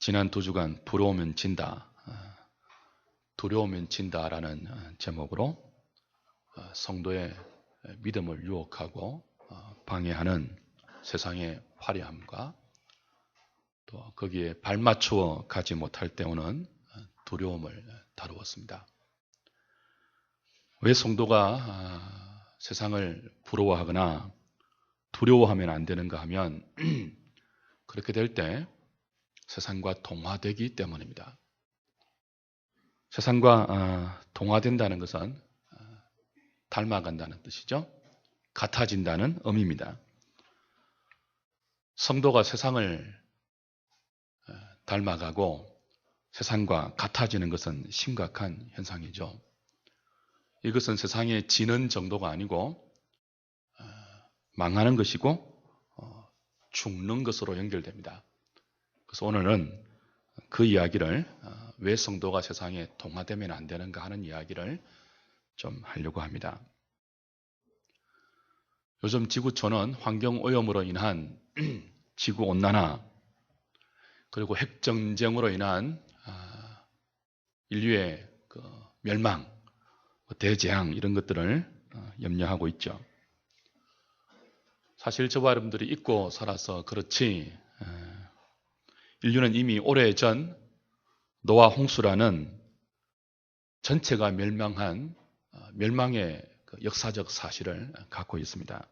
지난 2주간 부러우면 진다, 두려우면 진다라는 제목으로 성도의 믿음을 유혹하고 방해하는 세상의 화려함과 또 거기에 발맞추어 가지 못할 때 오는 두려움을 다루었습니다. 왜 성도가 세상을 부러워하거나 두려워하면 안 되는가 하면 그렇게 될 때 세상과 동화되기 때문입니다. 세상과 동화된다는 것은 닮아간다는 뜻이죠. 같아진다는 의미입니다. 성도가 세상을 닮아가고 세상과 같아지는 것은 심각한 현상이죠. 이것은 세상에 지는 정도가 아니고 망하는 것이고 죽는 것으로 연결됩니다. 그래서 오늘은 그 이야기를 왜 성도가 세상에 동화되면 안 되는가 하는 이야기를 좀 하려고 합니다. 요즘 지구촌은 환경오염으로 인한 지구온난화 그리고 핵전쟁으로 인한 인류의 멸망, 대재앙 이런 것들을 염려하고 있죠. 사실 저와 여러분들이 잊고 살아서 그렇지 인류는 이미 오래전 노아 홍수라는 전체가 멸망한 멸망의 역사적 사실을 갖고 있습니다.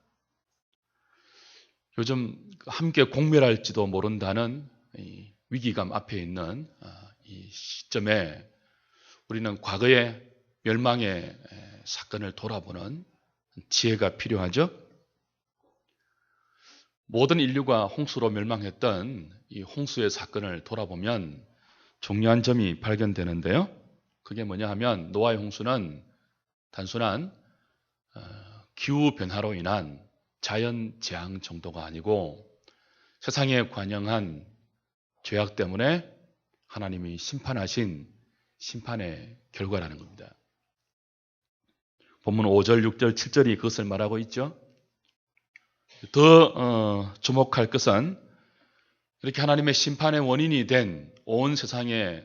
요즘 함께 공멸할지도 모른다는 위기감 앞에 있는 이 시점에 우리는 과거의 멸망의 사건을 돌아보는 지혜가 필요하죠. 모든 인류가 홍수로 멸망했던 이 홍수의 사건을 돌아보면 중요한 점이 발견되는데요. 그게 뭐냐 하면 노아의 홍수는 단순한 기후변화로 인한 자연재앙 정도가 아니고 세상에 관영한 죄악 때문에 하나님이 심판하신 심판의 결과라는 겁니다. 본문 5절, 6절, 7절이 그것을 말하고 있죠. 더 주목할 것은 이렇게 하나님의 심판의 원인이 된 온 세상에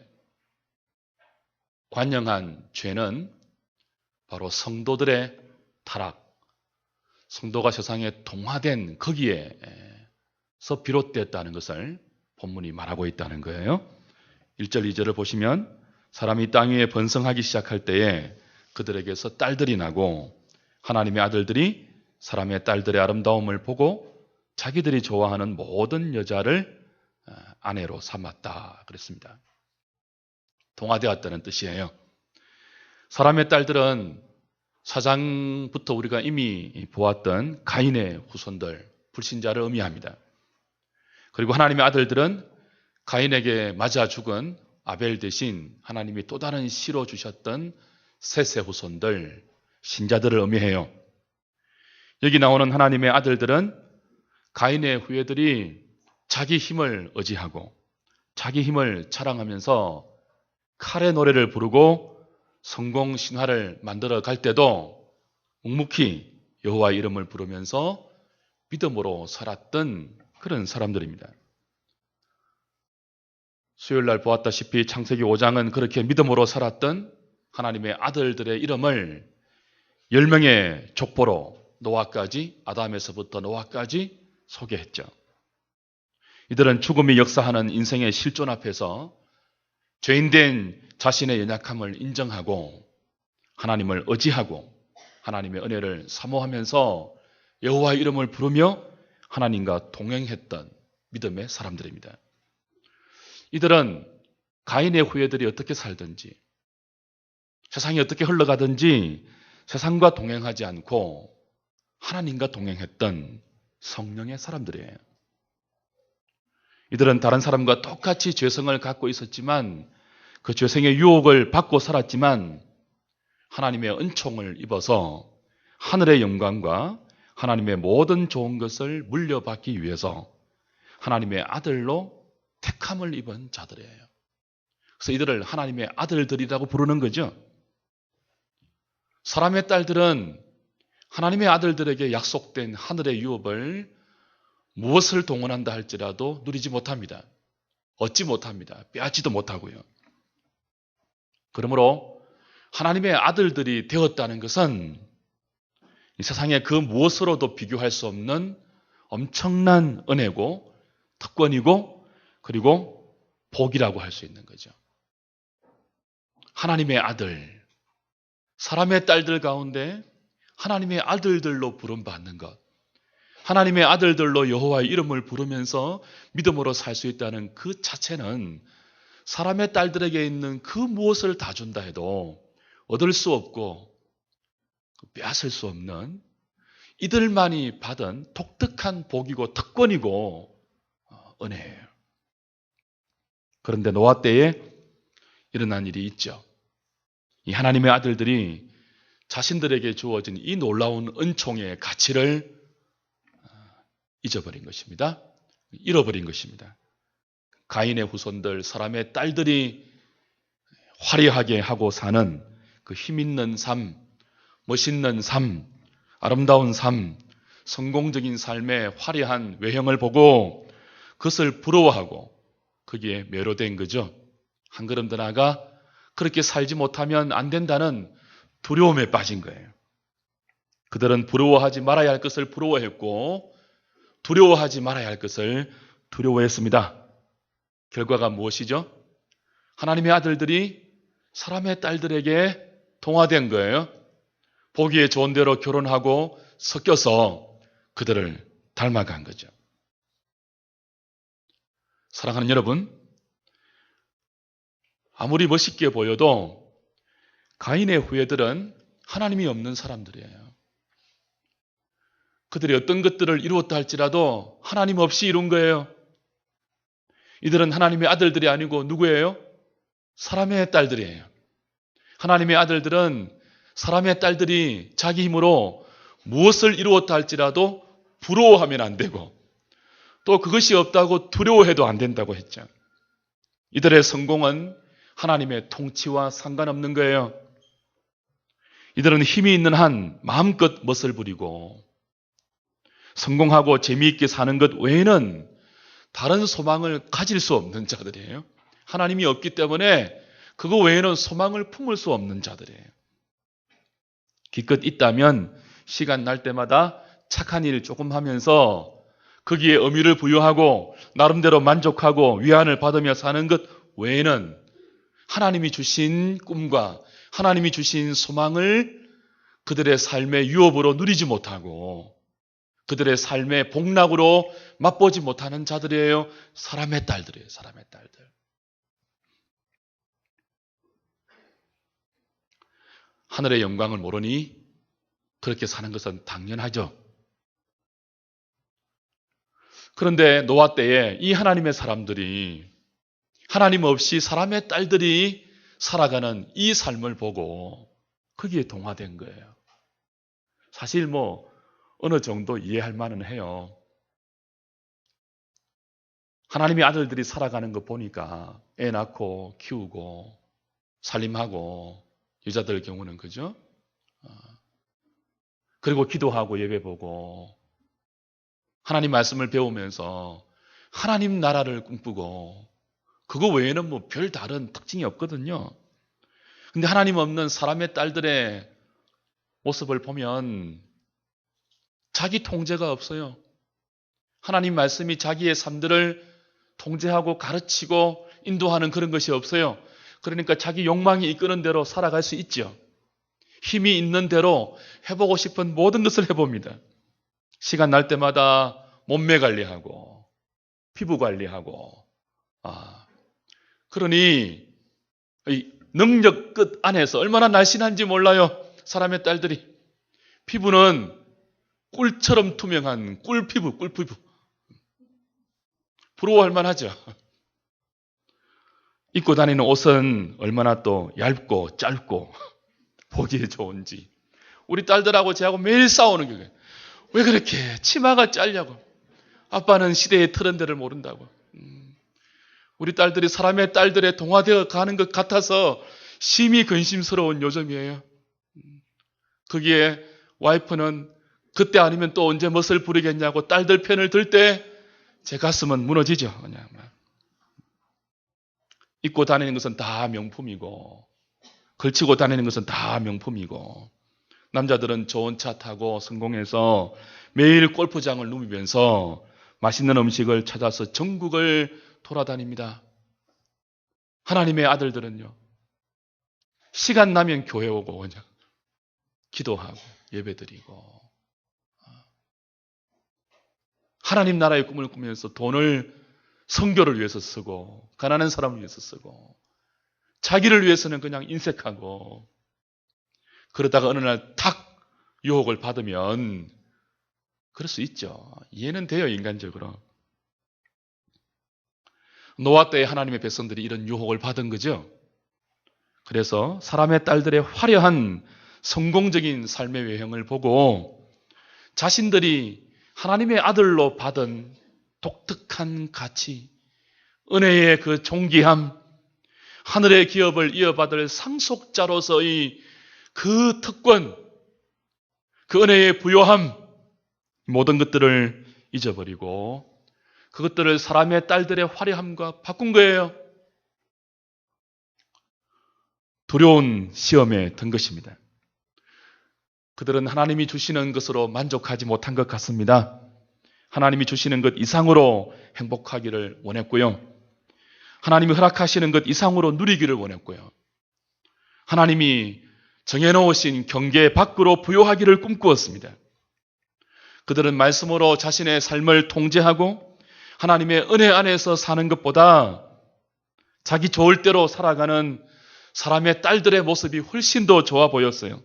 관영한 죄는 바로 성도들의 타락, 성도가 세상에 동화된 거기에서 비롯됐다는 것을 본문이 말하고 있다는 거예요. 1절, 2절을 보시면 사람이 땅 위에 번성하기 시작할 때에 그들에게서 딸들이 나고 하나님의 아들들이 사람의 딸들의 아름다움을 보고 자기들이 좋아하는 모든 여자를 아내로 삼았다 그랬습니다. 동화되었다는 뜻이에요. 사람의 딸들은 사장부터 우리가 이미 보았던 가인의 후손들, 불신자를 의미합니다. 그리고 하나님의 아들들은 가인에게 맞아 죽은 아벨 대신 하나님이 또 다른 씨로 주셨던 셋의 후손들, 신자들을 의미해요. 여기 나오는 하나님의 아들들은 가인의 후예들이 자기 힘을 의지하고 자기 힘을 자랑하면서 칼의 노래를 부르고 성공 신화를 만들어 갈 때도 묵묵히 여호와 이름을 부르면서 믿음으로 살았던 그런 사람들입니다. 수요일 날 보았다시피 창세기 5장은 그렇게 믿음으로 살았던 하나님의 아들들의 이름을 10명의 족보로 노아까지, 아담에서부터 노아까지 소개했죠. 이들은 죽음이 역사하는 인생의 실존 앞에서 죄인된 자신의 연약함을 인정하고 하나님을 의지하고 하나님의 은혜를 사모하면서 여호와의 이름을 부르며 하나님과 동행했던 믿음의 사람들입니다. 이들은 가인의 후예들이 어떻게 살든지 세상이 어떻게 흘러가든지 세상과 동행하지 않고 하나님과 동행했던 성령의 사람들이에요. 이들은 다른 사람과 똑같이 죄성을 갖고 있었지만 그 죄성의 유혹을 받고 살았지만 하나님의 은총을 입어서 하늘의 영광과 하나님의 모든 좋은 것을 물려받기 위해서 하나님의 아들로 택함을 입은 자들이에요. 그래서 이들을 하나님의 아들들이라고 부르는 거죠. 사람의 딸들은 하나님의 아들들에게 약속된 하늘의 유업을 무엇을 동원한다 할지라도 누리지 못합니다. 얻지 못합니다. 빼앗지도 못하고요. 그러므로 하나님의 아들들이 되었다는 것은 이 세상에 그 무엇으로도 비교할 수 없는 엄청난 은혜고 특권이고 그리고 복이라고 할 수 있는 거죠. 하나님의 아들, 사람의 딸들 가운데 하나님의 아들들로 부름받는 것, 하나님의 아들들로 여호와의 이름을 부르면서 믿음으로 살 수 있다는 그 자체는 사람의 딸들에게 있는 그 무엇을 다 준다 해도 얻을 수 없고 빼앗을 수 없는 이들만이 받은 독특한 복이고 특권이고 은혜예요. 그런데 노아 때에 일어난 일이 있죠. 이 하나님의 아들들이 자신들에게 주어진 이 놀라운 은총의 가치를 잊어버린 것입니다. 잃어버린 것입니다. 가인의 후손들, 사람의 딸들이 화려하게 하고 사는 그 힘있는 삶, 멋있는 삶, 아름다운 삶, 성공적인 삶의 화려한 외형을 보고 그것을 부러워하고 거기에 매료된 거죠. 한 걸음 더 나아가 그렇게 살지 못하면 안 된다는 두려움에 빠진 거예요. 그들은 부러워하지 말아야 할 것을 부러워했고 두려워하지 말아야 할 것을 두려워했습니다. 결과가 무엇이죠? 하나님의 아들들이 사람의 딸들에게 동화된 거예요. 보기에 좋은 대로 결혼하고 섞여서 그들을 닮아간 거죠. 사랑하는 여러분, 아무리 멋있게 보여도 가인의 후예들은 하나님이 없는 사람들이에요. 그들이 어떤 것들을 이루었다 할지라도 하나님 없이 이룬 거예요. 이들은 하나님의 아들들이 아니고 누구예요? 사람의 딸들이에요. 하나님의 아들들은 사람의 딸들이 자기 힘으로 무엇을 이루었다 할지라도 부러워하면 안 되고 또 그것이 없다고 두려워해도 안 된다고 했죠. 이들의 성공은 하나님의 통치와 상관없는 거예요. 이들은 힘이 있는 한 마음껏 멋을 부리고 성공하고 재미있게 사는 것 외에는 다른 소망을 가질 수 없는 자들이에요. 하나님이 없기 때문에 그거 외에는 소망을 품을 수 없는 자들이에요. 기껏 있다면 시간 날 때마다 착한 일 조금 하면서 거기에 의미를 부여하고 나름대로 만족하고 위안을 받으며 사는 것 외에는 하나님이 주신 꿈과 하나님이 주신 소망을 그들의 삶의 유업으로 누리지 못하고 그들의 삶의 복락으로 맛보지 못하는 자들이에요. 사람의 딸들이에요. 사람의 딸들. 하늘의 영광을 모르니 그렇게 사는 것은 당연하죠. 그런데 노아 때에 이 하나님의 사람들이 하나님 없이 사람의 딸들이 살아가는 이 삶을 보고 거기에 동화된 거예요. 사실 어느 정도 이해할 만은 해요. 하나님의 아들들이 살아가는 거 보니까 애 낳고 키우고 살림하고 여자들 경우는 그죠? 그리고 기도하고 예배 보고 하나님 말씀을 배우면서 하나님 나라를 꿈꾸고 그거 외에는 별 다른 특징이 없거든요. 근데 하나님 없는 사람의 딸들의 모습을 보면 자기 통제가 없어요. 하나님 말씀이 자기의 삶들을 통제하고 가르치고 인도하는 그런 것이 없어요. 그러니까 자기 욕망이 이끄는 대로 살아갈 수 있죠. 힘이 있는 대로 해보고 싶은 모든 것을 해봅니다. 시간 날 때마다 몸매 관리하고 피부 관리하고 그러니 이 능력 끝 안에서 얼마나 날씬한지 몰라요. 사람의 딸들이. 피부는 꿀처럼 투명한 꿀피부. 부러워할 만하죠. 입고 다니는 옷은 얼마나 또 얇고 짧고 보기에 좋은지. 우리 딸들하고 저하고 매일 싸우는 게 왜 그렇게 치마가 짧냐고. 아빠는 시대의 트렌드를 모른다고. 우리 딸들이 사람의 딸들에 동화되어 가는 것 같아서 심히 근심스러운 요즘이에요. 거기에 와이프는 그때 아니면 또 언제 멋을 부리겠냐고 딸들 편을 들 때 제 가슴은 무너지죠. 그냥 입고 다니는 것은 다 명품이고 걸치고 다니는 것은 다 명품이고 남자들은 좋은 차 타고 성공해서 매일 골프장을 누비면서 맛있는 음식을 찾아서 전국을 돌아다닙니다. 하나님의 아들들은요. 시간 나면 교회 오고 그냥 기도하고 예배드리고 하나님 나라의 꿈을 꾸면서 돈을 선교를 위해서 쓰고 가난한 사람을 위해서 쓰고 자기를 위해서는 그냥 인색하고 그러다가 어느 날 탁 유혹을 받으면 그럴 수 있죠. 이해는 돼요, 인간적으로. 노아 때에 하나님의 백성들이 이런 유혹을 받은 거죠. 그래서 사람의 딸들의 화려한 성공적인 삶의 외형을 보고 자신들이 하나님의 아들로 받은 독특한 가치, 은혜의 그 존귀함, 하늘의 기업을 이어받을 상속자로서의 그 특권, 그 은혜의 부요함, 모든 것들을 잊어버리고 그것들을 사람의 딸들의 화려함과 바꾼 거예요. 두려운 시험에 든 것입니다. 그들은 하나님이 주시는 것으로 만족하지 못한 것 같습니다. 하나님이 주시는 것 이상으로 행복하기를 원했고요. 하나님이 허락하시는 것 이상으로 누리기를 원했고요. 하나님이 정해놓으신 경계 밖으로 부요하기를 꿈꾸었습니다. 그들은 말씀으로 자신의 삶을 통제하고 하나님의 은혜 안에서 사는 것보다 자기 좋을 대로 살아가는 사람의 딸들의 모습이 훨씬 더 좋아 보였어요.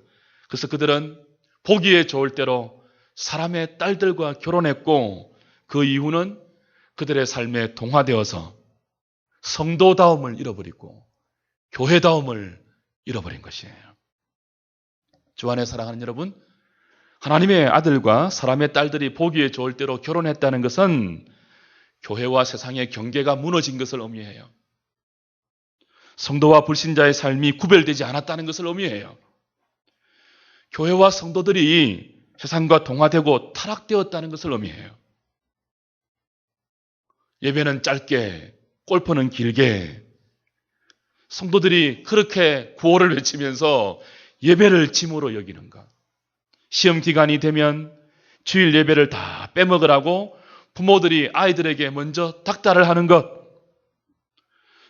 그래서 그들은 보기에 좋을 대로 사람의 딸들과 결혼했고 그 이유는 그들의 삶에 동화되어서 성도다움을 잃어버리고 교회다움을 잃어버린 것이에요. 주 안에 사랑하는 여러분, 하나님의 아들과 사람의 딸들이 보기에 좋을 대로 결혼했다는 것은 교회와 세상의 경계가 무너진 것을 의미해요. 성도와 불신자의 삶이 구별되지 않았다는 것을 의미해요. 교회와 성도들이 세상과 동화되고 타락되었다는 것을 의미해요. 예배는 짧게, 골프는 길게, 성도들이 그렇게 구호를 외치면서 예배를 짐으로 여기는 것. 시험 기간이 되면 주일 예배를 다 빼먹으라고 부모들이 아이들에게 먼저 닥달을 하는 것.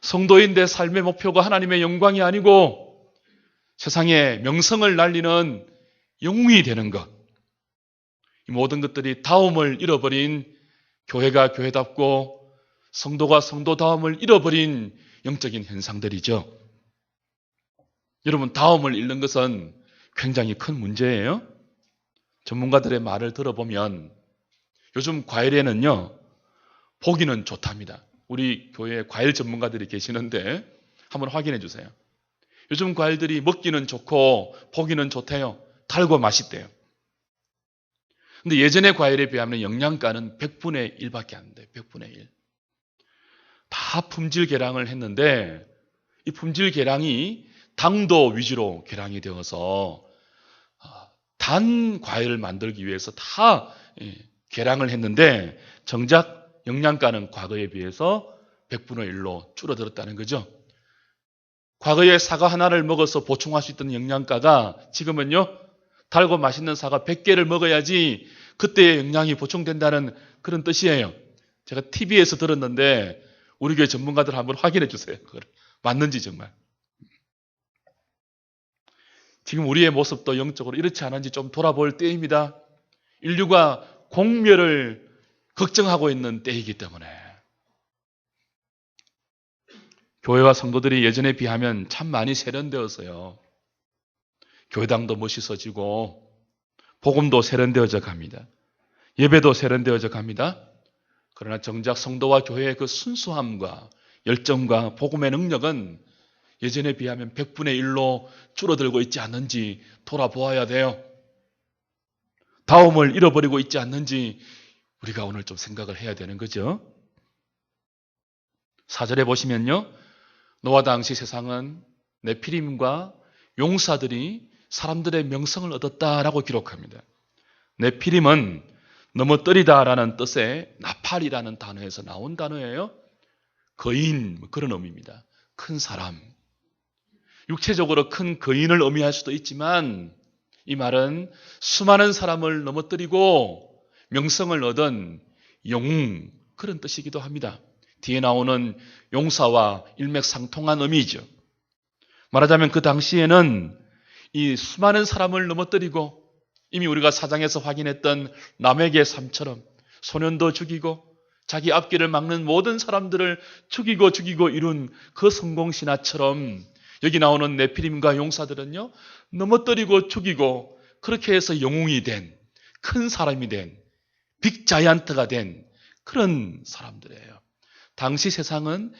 성도인데 삶의 목표가 하나님의 영광이 아니고 세상의 명성을 날리는 영웅이 되는 것. 이 모든 것들이 다움을 잃어버린 교회가 교회답고 성도가 성도다움을 잃어버린 영적인 현상들이죠. 여러분, 다움을 잃는 것은 굉장히 큰 문제예요. 전문가들의 말을 들어보면 요즘 과일에는요, 보기는 좋답니다. 우리 교회에 과일 전문가들이 계시는데 한번 확인해 주세요. 요즘 과일들이 먹기는 좋고 보기는 좋대요. 달고 맛있대요. 근데 예전의 과일에 비하면 영양가는 100분의 1밖에 안 돼요. 100분의 1. 다 품질 개량을 했는데 이 품질 개량이 당도 위주로 개량이 되어서 단 과일을 만들기 위해서 다 개량을 했는데 정작 영양가는 과거에 비해서 100분의 1로 줄어들었다는 거죠. 과거에 사과 하나를 먹어서 보충할 수 있던 영양가가 지금은요, 달고 맛있는 사과 100개를 먹어야지 그때의 영양이 보충된다는 그런 뜻이에요. 제가 TV에서 들었는데 우리 교회 전문가들 한번 확인해 주세요. 그걸 맞는지 정말. 지금 우리의 모습도 영적으로 이렇지 않은지 좀 돌아볼 때입니다. 인류가 공멸을 걱정하고 있는 때이기 때문에 교회와 성도들이 예전에 비하면 참 많이 세련되어서요. 교회당도 멋있어지고 복음도 세련되어져 갑니다. 예배도 세련되어져 갑니다. 그러나 정작 성도와 교회의 그 순수함과 열정과 복음의 능력은 예전에 비하면 100분의 1로 줄어들고 있지 않는지 돌아보아야 돼요. 다움을 잃어버리고 있지 않는지 우리가 오늘 좀 생각을 해야 되는 거죠. 4절에 보시면요, 노아 당시 세상은 네피림과 용사들이 사람들의 명성을 얻었다라고 기록합니다. 네피림은 넘어뜨리다라는 뜻의 나팔이라는 단어에서 나온 단어예요. 거인, 그런 의미입니다. 큰 사람, 육체적으로 큰 거인을 의미할 수도 있지만 이 말은 수많은 사람을 넘어뜨리고 명성을 얻은 영웅, 그런 뜻이기도 합니다. 뒤에 나오는 용사와 일맥상통한 의미죠. 말하자면 그 당시에는 이 수많은 사람을 넘어뜨리고 이미 우리가 사장에서 확인했던 남에게 삶처럼 소년도 죽이고 자기 앞길을 막는 모든 사람들을 죽이고 이룬 그 성공신화처럼 여기 나오는 네피림과 용사들은요, 넘어뜨리고 죽이고 그렇게 해서 영웅이 된, 큰 사람이 된, 빅자이언트가 된 그런 사람들이에요. 당시 세상은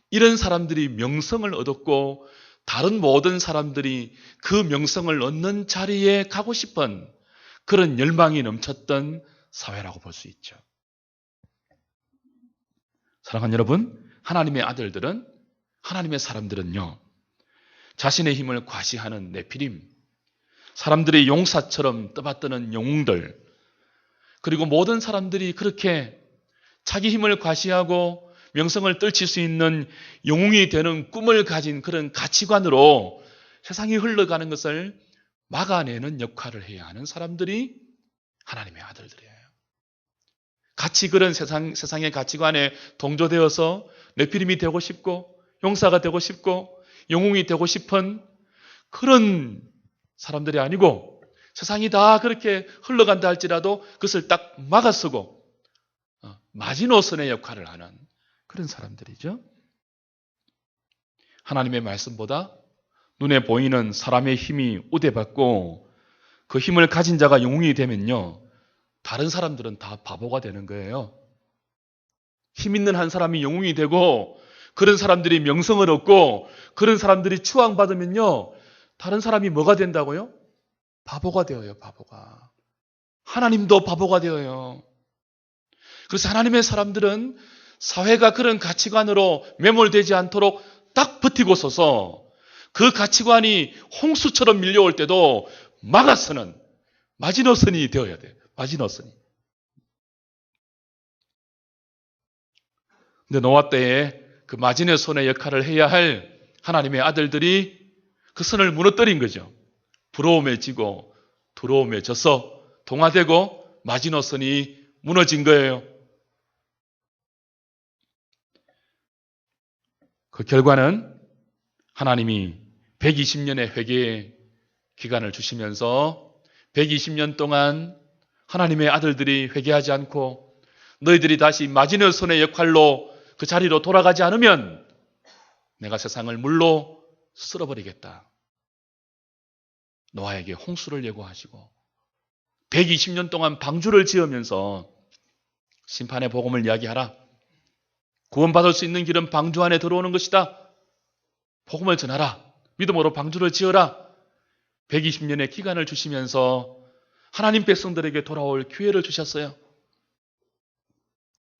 이런 사람들이 명성을 얻었고 다른 모든 사람들이 그 명성을 얻는 자리에 가고 싶은 그런 열망이 넘쳤던 사회라고 볼 수 있죠. 사랑하는 여러분, 하나님의 아들들은, 하나님의 사람들은요, 자신의 힘을 과시하는 네피림, 사람들이 용사처럼 떠받드는 영웅들, 그리고 모든 사람들이 그렇게 자기 힘을 과시하고 명성을 떨칠 수 있는 영웅이 되는 꿈을 가진 그런 가치관으로 세상이 흘러가는 것을 막아내는 역할을 해야 하는 사람들이 하나님의 아들들이에요. 같이 그런 세상의 가치관에 동조되어서 네피림이 되고 싶고 용사가 되고 싶고 영웅이 되고 싶은 그런 사람들이 아니고 세상이 다 그렇게 흘러간다 할지라도 그것을 딱 막아서고 마지노선의 역할을 하는 그런 사람들이죠. 하나님의 말씀보다 눈에 보이는 사람의 힘이 우대받고 그 힘을 가진 자가 영웅이 되면요, 다른 사람들은 다 바보가 되는 거예요. 힘 있는 한 사람이 영웅이 되고 그런 사람들이 명성을 얻고 그런 사람들이 추앙받으면요, 다른 사람이 뭐가 된다고요? 바보가 되어요. 바보가. 하나님도 바보가 되어요. 그래서 하나님의 사람들은 사회가 그런 가치관으로 매몰되지 않도록 딱 버티고 서서 그 가치관이 홍수처럼 밀려올 때도 막아서는 마지노선이 되어야 돼요. 마지노선이. 근데 노아 때에 그 마지노선의 역할을 해야 할 하나님의 아들들이 그 선을 무너뜨린 거죠. 부러움에 지고 두려움에 져서 동화되고 마지노선이 무너진 거예요. 그 결과는 하나님이 120년의 회개의 기간을 주시면서 120년 동안 하나님의 아들들이 회개하지 않고 너희들이 다시 마지노선의 역할로 그 자리로 돌아가지 않으면 내가 세상을 물로 쓸어버리겠다. 노아에게 홍수를 예고하시고 120년 동안 방주를 지으면서 심판의 복음을 이야기하라. 구원받을 수 있는 길은 방주 안에 들어오는 것이다. 복음을 전하라. 믿음으로 방주를 지어라. 120년의 기간을 주시면서 하나님 백성들에게 돌아올 기회를 주셨어요.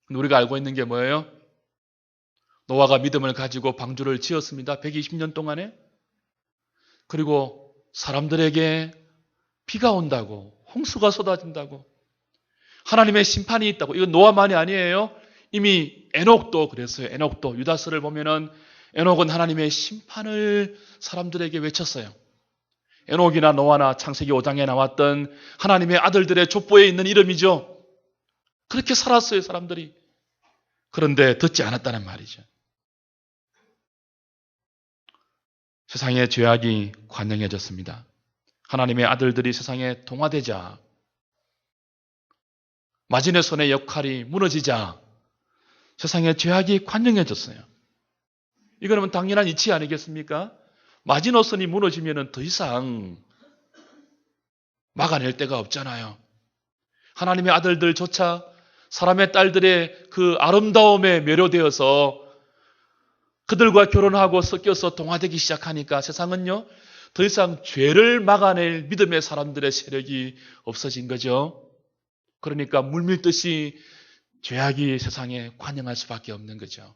우리가 알고 있는 게 뭐예요? 노아가 믿음을 가지고 방주를 지었습니다. 120년 동안에. 그리고 사람들에게 비가 온다고, 홍수가 쏟아진다고, 하나님의 심판이 있다고. 이건 노아만이 아니에요. 이미 에녹도 그랬어요. 에녹도 유다서를 보면은 에녹은 하나님의 심판을 사람들에게 외쳤어요. 에녹이나 노아나 창세기 5장에 나왔던 하나님의 아들들의 족보에 있는 이름이죠. 그렇게 살았어요, 사람들이. 그런데 듣지 않았다는 말이죠. 세상의 죄악이 관영해졌습니다. 하나님의 아들들이 세상에 동화되자, 마지노선의 역할이 무너지자 세상의 죄악이 관영해졌어요. 이거는 당연한 이치 아니겠습니까? 마지노선이 무너지면 더 이상 막아낼 데가 없잖아요. 하나님의 아들들조차 사람의 딸들의 그 아름다움에 매료되어서 그들과 결혼하고 섞여서 동화되기 시작하니까 세상은요, 더 이상 죄를 막아낼 믿음의 사람들의 세력이 없어진 거죠. 그러니까 물밀듯이 죄악이 세상에 관영할 수밖에 없는 거죠.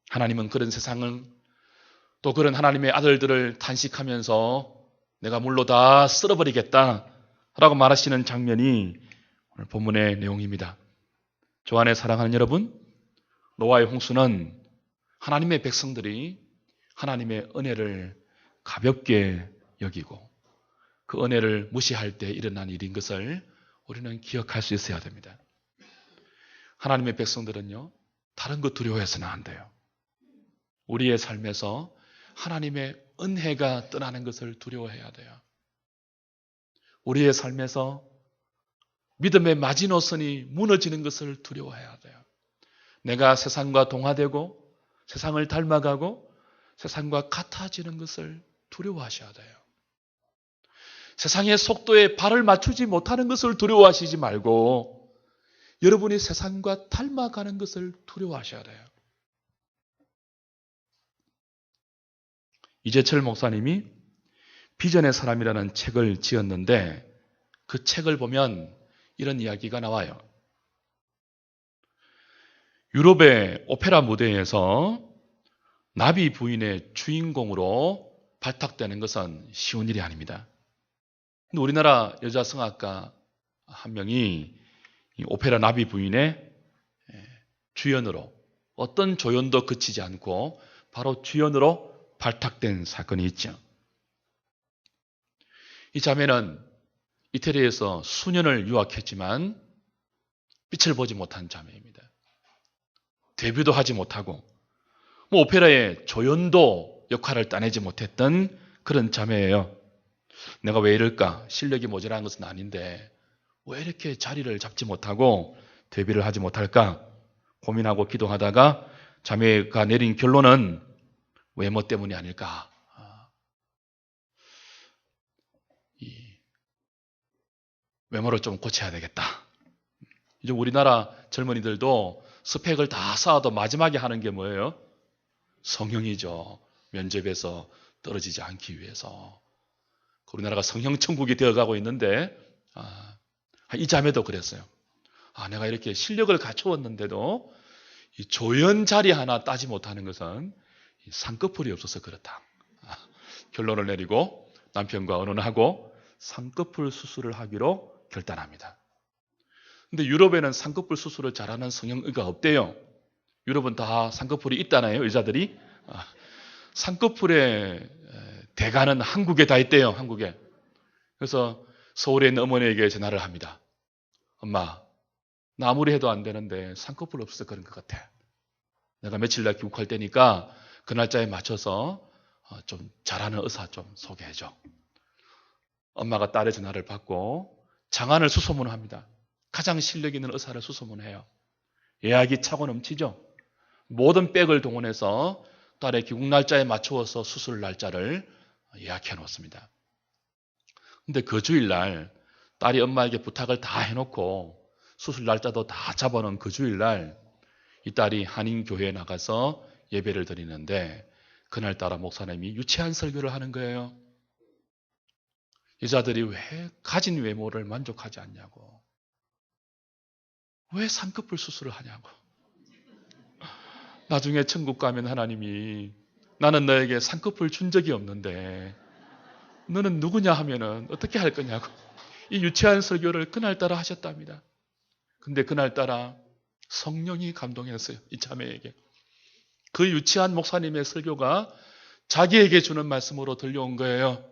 하나님은 그런 세상을, 또 그런 하나님의 아들들을 탄식하면서 내가 물로 다 쓸어버리겠다 라고 말하시는 장면이 오늘 본문의 내용입니다. 주 안에 사랑하는 여러분, 노아의 홍수는 하나님의 백성들이 하나님의 은혜를 가볍게 여기고 그 은혜를 무시할 때 일어난 일인 것을 우리는 기억할 수 있어야 됩니다. 하나님의 백성들은요, 다른 것 두려워해서는 안 돼요. 우리의 삶에서 하나님의 은혜가 떠나는 것을 두려워해야 돼요. 우리의 삶에서 믿음의 마지노선이 무너지는 것을 두려워해야 돼요. 내가 세상과 동화되고 세상을 닮아가고 세상과 같아지는 것을 두려워하셔야 돼요. 세상의 속도에 발을 맞추지 못하는 것을 두려워하시지 말고 여러분이 세상과 닮아가는 것을 두려워하셔야 돼요. 이재철 목사님이 비전의 사람이라는 책을 지었는데 그 책을 보면 이런 이야기가 나와요. 유럽의 오페라 무대에서 나비 부인의 주인공으로 발탁되는 것은 쉬운 일이 아닙니다. 근데 우리나라 여자 성악가 한 명이 이 오페라 나비 부인의 주연으로 어떤 조연도 거치지 않고 바로 주연으로 발탁된 사건이 있죠. 이 자매는 이태리에서 수년을 유학했지만 빛을 보지 못한 자매입니다. 데뷔도 하지 못하고 오페라의 조연도 역할을 따내지 못했던 그런 자매예요. 내가 왜 이럴까? 실력이 모자란 것은 아닌데 왜 이렇게 자리를 잡지 못하고 데뷔를 하지 못할까? 고민하고 기도하다가 자매가 내린 결론은 외모 때문이 아닐까? 이 외모를 좀 고쳐야 되겠다. 이제 우리나라 젊은이들도 스펙을 다 쌓아도 마지막에 하는 게 뭐예요? 성형이죠. 면접에서 떨어지지 않기 위해서. 우리나라가 성형 천국이 되어가고 있는데 이 자매도 그랬어요. 내가 이렇게 실력을 갖추었는데도 이 조연 자리 하나 따지 못하는 것은 쌍꺼풀이 없어서 그렇다. 결론을 내리고 남편과 의논하고 쌍꺼풀 수술을 하기로 결단합니다. 근데 유럽에는 쌍꺼풀 수술을 잘하는 성형의가 없대요. 유럽은 다 쌍꺼풀이 있다나요, 여자들이? 쌍꺼풀의 대가는 한국에 다 있대요, 한국에. 그래서 서울에 있는 어머니에게 전화를 합니다. 엄마, 나 아무리 해도 안 되는데 쌍꺼풀 없어서 그런 것 같아. 내가 며칠 날 귀국할 때니까 그 날짜에 맞춰서 좀 잘하는 의사 좀 소개해줘. 엄마가 딸의 전화를 받고 장안을 수소문합니다. 가장 실력 있는 의사를 수소문해요. 예약이 차고 넘치죠. 모든 백을 동원해서 딸의 귀국 날짜에 맞추어서 수술 날짜를 예약해 놓습니다. 근데 그 주일날 딸이 엄마에게 부탁을 다 해놓고 수술 날짜도 다 잡아놓은 그 주일날 이 딸이 한인교회에 나가서 예배를 드리는데 그날따라 목사님이 유치한 설교를 하는 거예요. 여자들이 왜 가진 외모를 만족하지 않냐고. 왜 쌍꺼풀 수술을 하냐고. 나중에 천국 가면 하나님이 나는 너에게 쌍꺼풀 준 적이 없는데 너는 누구냐 하면은 어떻게 할 거냐고. 이 유치한 설교를 그날따라 하셨답니다. 근데 그날따라 성령이 감동했어요. 이 자매에게. 그 유치한 목사님의 설교가 자기에게 주는 말씀으로 들려온 거예요.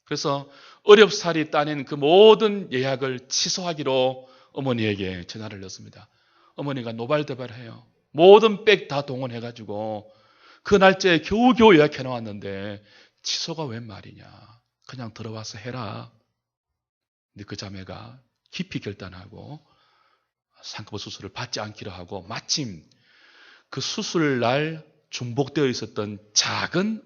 그래서 어렵사리 따낸 그 모든 예약을 취소하기로 어머니에게 전화를 넣습니다. 어머니가 노발대발해요. 모든 백 다 동원해가지고 그 날짜에 겨우겨우 예약해 놓았는데 취소가 웬 말이냐. 그냥 들어와서 해라. 근데 그 자매가 깊이 결단하고 쌍꺼풀 수술을 받지 않기로 하고 마침 그 수술날 중복되어 있었던 작은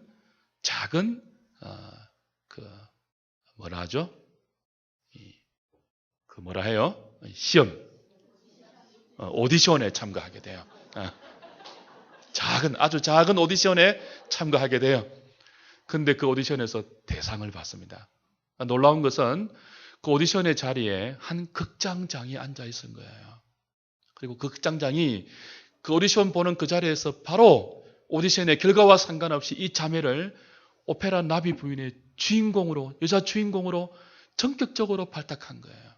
뭐라 하죠? 그 뭐라 해요? 시험 오디션에 참가하게 돼요. 아주 작은 오디션에 참가하게 돼요. 근데 그 오디션에서 대상을 받습니다. 놀라운 것은 그 오디션의 자리에 한 극장장이 앉아 있은 거예요. 그리고 그 극장장이 그 오디션 보는 그 자리에서 바로 오디션의 결과와 상관없이 이 자매를 오페라 나비 부인의 주인공으로, 여자 주인공으로 전격적으로 발탁한 거예요.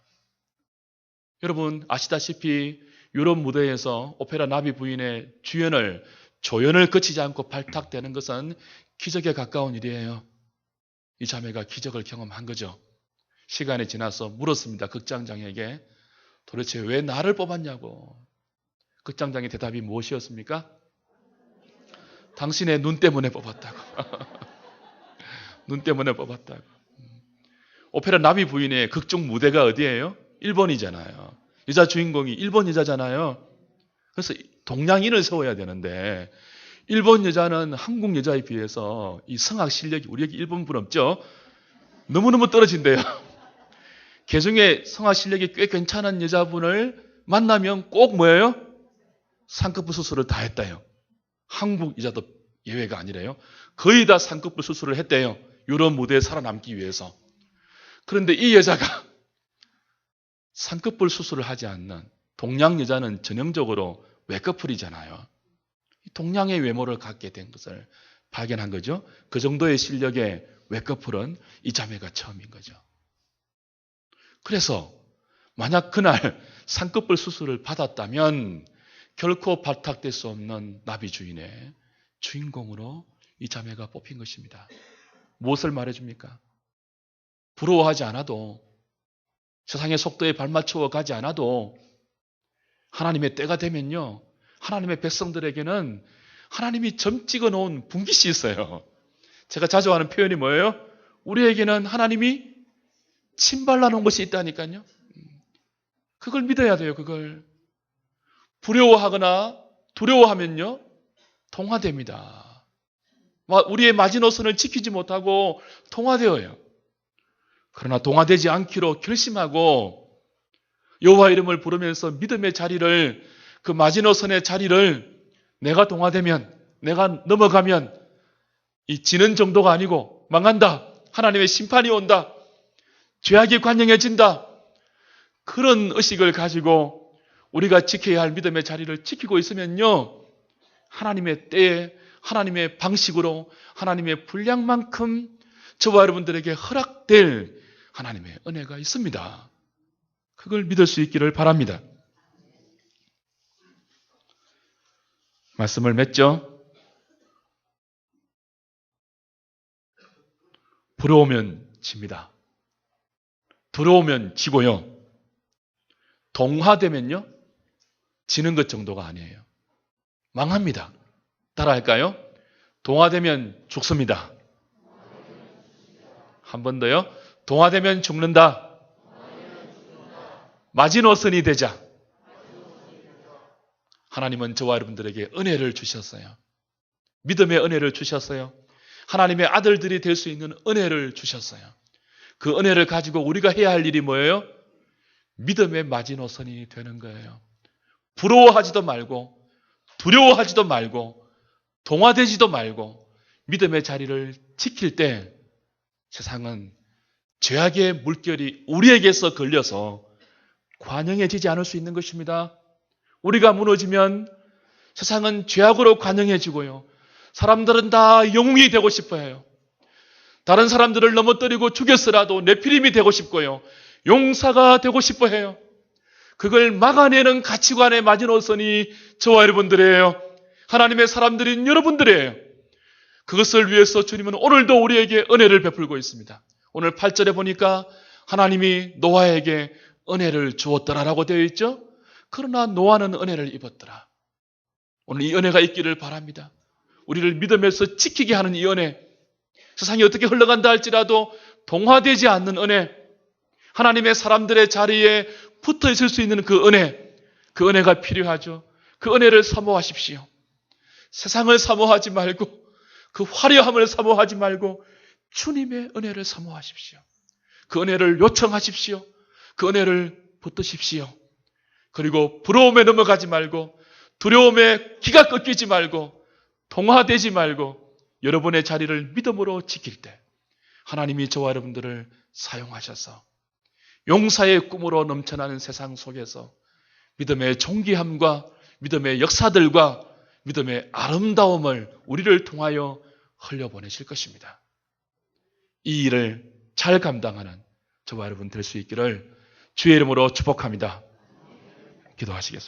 여러분 아시다시피 유럽 무대에서 오페라 나비 부인의 주연을 조연을 거치지 않고 발탁되는 것은 기적에 가까운 일이에요. 이 자매가 기적을 경험한 거죠. 시간이 지나서 물었습니다. 극장장에게 도대체 왜 나를 뽑았냐고. 극장장의 대답이 무엇이었습니까? 당신의 눈 때문에 뽑았다고. 눈 때문에 뽑았다고. 오페라 나비 부인의 극중 무대가 어디예요? 1번이잖아요. 여자 주인공이 1번 여자잖아요. 그래서 동양인을 세워야 되는데 일본 여자는 한국 여자에 비해서 이 성악 실력이 우리에게 1번 부럽죠? 너무너무 떨어진대요. 개중에 성악 실력이 꽤 괜찮은 여자분을 만나면 꼭 뭐예요? 상급부 수술을 다 했대요. 한국 여자도 예외가 아니래요. 거의 다 상급부 수술을 했대요. 이런 무대에 살아남기 위해서. 그런데 이 여자가 상급부 수술을 하지 않는 동양 여자는 전형적으로 외꺼풀이잖아요. 동양의 외모를 갖게 된 것을 발견한 거죠. 그 정도의 실력의 외꺼풀은 이 자매가 처음인 거죠. 그래서 만약 그날 상급부 수술을 받았다면 결코 발탁될 수 없는 나비 주인의 주인공으로 이 자매가 뽑힌 것입니다. 무엇을 말해줍니까? 부러워하지 않아도, 세상의 속도에 발맞추어 가지 않아도 하나님의 때가 되면요, 하나님의 백성들에게는 하나님이 점 찍어 놓은 분깃이 있어요. 제가 자주 하는 표현이 뭐예요? 우리에게는 하나님이 침 발라 놓은 것이 있다니까요. 그걸 믿어야 돼요. 그걸 부러워하거나 두려워하면요, 동화됩니다. 우리의 마지노선을 지키지 못하고 동화되어요. 그러나 동화되지 않기로 결심하고 여호와 이름을 부르면서 믿음의 자리를, 그 마지노선의 자리를 내가 동화되면, 내가 넘어가면 이 지는 정도가 아니고 망한다. 하나님의 심판이 온다. 죄악이 관영해진다. 그런 의식을 가지고 우리가 지켜야 할 믿음의 자리를 지키고 있으면요, 하나님의 때에, 하나님의 방식으로, 하나님의 분량만큼 저와 여러분들에게 허락될 하나님의 은혜가 있습니다. 그걸 믿을 수 있기를 바랍니다. 말씀을 맺죠. 부러우면 집니다. 두려우면 지고요. 동화되면요, 지는 것 정도가 아니에요. 망합니다. 따라할까요? 동화되면 죽습니다. 한 번 더요. 동화되면 죽는다. 마지노선이 되자. 하나님은 저와 여러분들에게 은혜를 주셨어요. 믿음의 은혜를 주셨어요. 하나님의 아들들이 될 수 있는 은혜를 주셨어요. 그 은혜를 가지고 우리가 해야 할 일이 뭐예요? 믿음의 마지노선이 되는 거예요. 부러워하지도 말고, 두려워하지도 말고, 동화되지도 말고 믿음의 자리를 지킬 때 세상은 죄악의 물결이 우리에게서 걸려서 관영해지지 않을 수 있는 것입니다. 우리가 무너지면 세상은 죄악으로 관영해지고요, 사람들은 다 영웅이 되고 싶어 해요. 다른 사람들을 넘어뜨리고 죽였으라도 네피림이 되고 싶고요, 용사가 되고 싶어 해요. 그걸 막아내는 가치관의 마지노선이 저와 여러분들이에요. 하나님의 사람들인 여러분들이에요. 그것을 위해서 주님은 오늘도 우리에게 은혜를 베풀고 있습니다. 오늘 8절에 보니까 하나님이 노아에게 은혜를 주었더라라고 되어 있죠. 그러나 노아는 은혜를 입었더라. 오늘 이 은혜가 있기를 바랍니다. 우리를 믿음에서 지키게 하는 이 은혜, 세상이 어떻게 흘러간다 할지라도 동화되지 않는 은혜, 하나님의 사람들의 자리에 붙어 있을 수 있는 그 은혜, 그 은혜가 필요하죠. 그 은혜를 사모하십시오. 세상을 사모하지 말고, 그 화려함을 사모하지 말고 주님의 은혜를 사모하십시오. 그 은혜를 요청하십시오. 그 은혜를 붙드십시오. 그리고 부러움에 넘어가지 말고, 두려움에 기가 꺾이지 말고, 동화되지 말고 여러분의 자리를 믿음으로 지킬 때 하나님이 저와 여러분들을 사용하셔서 용사의 꿈으로 넘쳐나는 세상 속에서 믿음의 존귀함과 믿음의 역사들과 믿음의 아름다움을 우리를 통하여 흘려보내실 것입니다. 이 일을 잘 감당하는 저와 여러분 될 수 있기를 주의 이름으로 축복합니다. 기도하시겠습니다.